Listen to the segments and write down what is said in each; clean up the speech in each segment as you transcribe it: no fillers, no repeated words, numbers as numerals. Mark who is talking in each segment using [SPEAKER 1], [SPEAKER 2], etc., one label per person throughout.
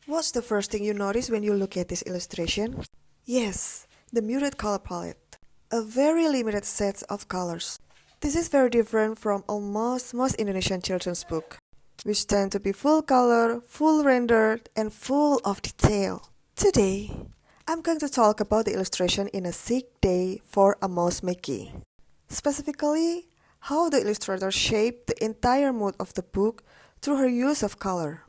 [SPEAKER 1] What's the first thing you notice when you look at this illustration? Yes, the muted color palette. A very limited set of colors. This is very different from almost most Indonesian children's books, which tend to be full color, full rendered, and full of detail. Today, I'm going to talk about the illustration in A Sick Day for Amos McGee. Specifically, how the illustrator shaped the entire mood of the book through her use of color,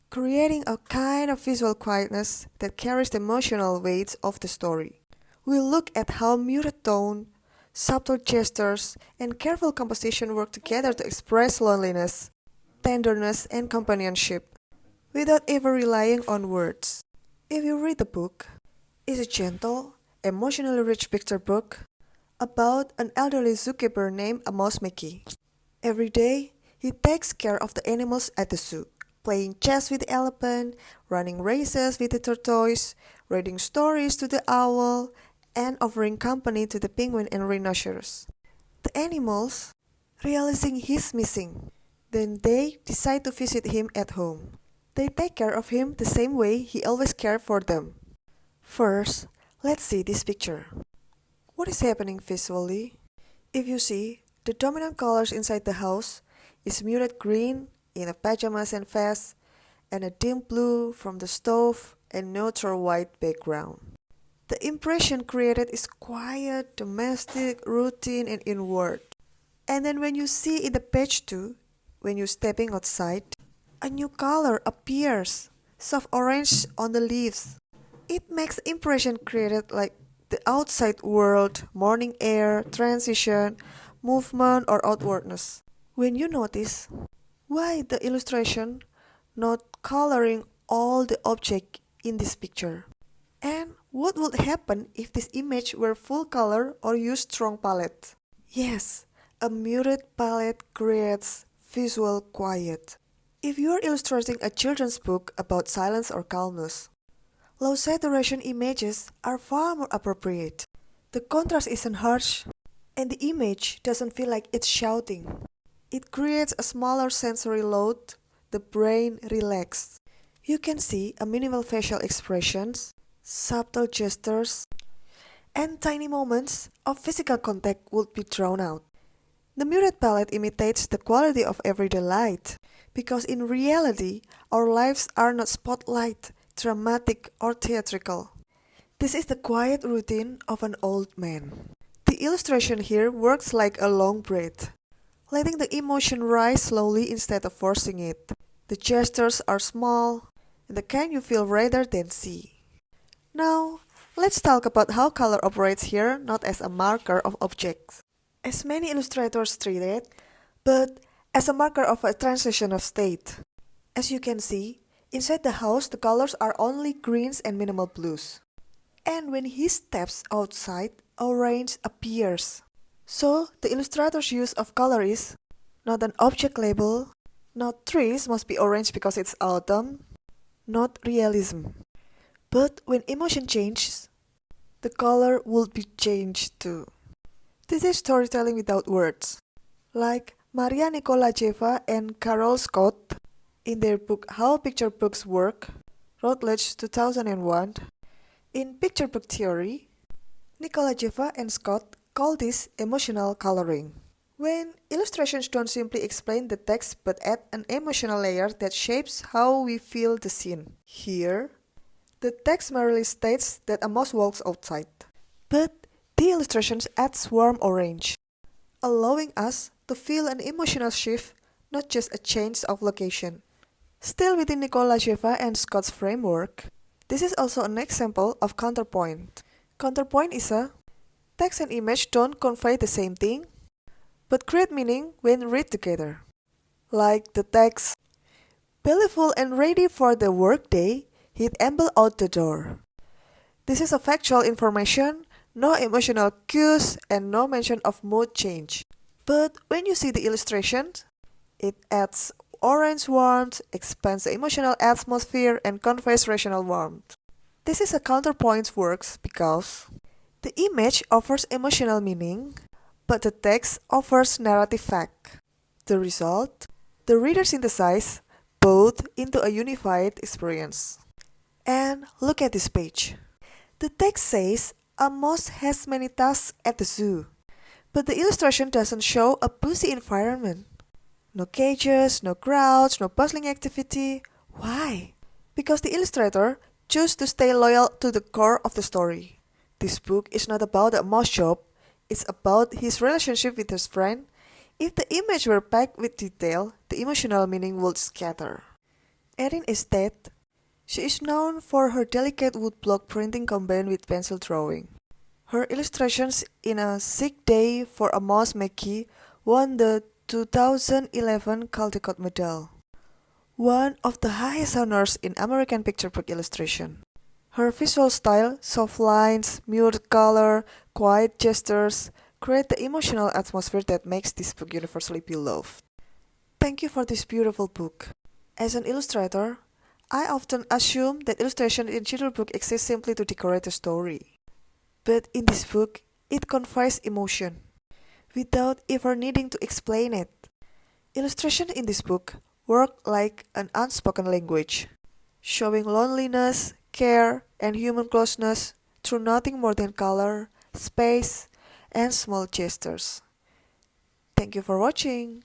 [SPEAKER 1] creating a kind of visual quietness that carries the emotional weight of the story. We'll look at how muted tone, subtle gestures, and careful composition work together to express loneliness, tenderness, and companionship, without ever relying on words. If you read the book, it's a gentle, emotionally rich picture book about an elderly zookeeper named Amos McGee. Every day, he takes care of the animals at the zoo, playing chess with the elephant, running races with the tortoise, reading stories to the owl, and offering company to the penguin and rhinoceros. The animals, realizing he's missing, then they decide to visit him at home. They take care of him the same way he always cared for them. First, let's see this picture. What is happening visually? If you see, the dominant colors inside the house is muted green in the pajamas and vest, and a dim blue from the stove and neutral white background. The impression created is quiet, domestic, routine, and inward. And then when you see in the page 2, when you're stepping outside, a new color appears, soft orange on the leaves. It makes the impression created like the outside world, morning air, transition, movement, or outwardness. When you notice, why the illustration not coloring all the object in this picture? And what would happen if this image were full color or used strong palette? Yes, a muted palette creates visual quiet. If you are illustrating a children's book about silence or calmness, low saturation images are far more appropriate. The contrast isn't harsh, and the image doesn't feel like it's shouting. It creates a smaller sensory load, the brain relaxes. You can see a minimal facial expressions, subtle gestures, and tiny moments of physical contact would be drawn out. The muted palette imitates the quality of everyday light, because in reality, our lives are not spotlight, dramatic, or theatrical. This is the quiet routine of an old man. The illustration here works like a long breath, letting the emotion rise slowly instead of forcing it. The gestures are small, and the kind you feel rather than see. Now, let's talk about how color operates here, not as a marker of objects, as many illustrators treat it, but as a marker of a transition of state. As you can see, inside the house the colors are only greens and minimal blues. And when he steps outside, orange appears. So, the illustrator's use of color is not an object label, not trees must be orange because it's autumn, not realism. But when emotion changes, the color will be changed too. This is storytelling without words. Like Maria Nikolajeva and Carol Scott, in their book How Picture Books Work, Routledge 2001, in Picture Book Theory, Nikolajeva and Scott call this emotional coloring. When illustrations don't simply explain the text but add an emotional layer that shapes how we feel the scene. Here, the text merely states that a mouse walks outside. But the illustrations adds warm orange, allowing us to feel an emotional shift, not just a change of location. Still within Nikolajeva and Scott's framework, this is also an example of counterpoint. Counterpoint is a text and image don't convey the same thing, but create meaning when read together. Like the text, "Bellyful and ready for the workday, he'd amble out the door." This is a factual information, no emotional cues, and no mention of mood change. But when you see the illustration, it adds orange warmth, expands the emotional atmosphere, and conveys rational warmth. This is a counterpoint works because the image offers emotional meaning, but the text offers narrative fact. The result, the reader synthesizes both into a unified experience. And look at this page. The text says Amos has many tasks at the zoo, but the illustration doesn't show a busy environment. No cages, no crowds, no bustling activity. Why? Because the illustrator chose to stay loyal to the core of the story. This book is not about a mouse job, it's about his relationship with his friend. If the image were packed with detail, the emotional meaning would scatter. Erin Stead. She is known for her delicate woodblock printing combined with pencil drawing. Her illustrations in A Sick Day for Amos McGee won the 2011 Caldecott Medal, one of the highest honors in American picture book illustration. Her visual style, soft lines, muted color, quiet gestures, create the emotional atmosphere that makes this book universally beloved. Thank you for this beautiful book. As an illustrator, I often assume that illustration in children's book exists simply to decorate a story. But in this book, it conveys emotion, without ever needing to explain it. Illustration in this book work like an unspoken language, showing loneliness, care, and human closeness through nothing more than color, space, and small gestures. Thank you for watching.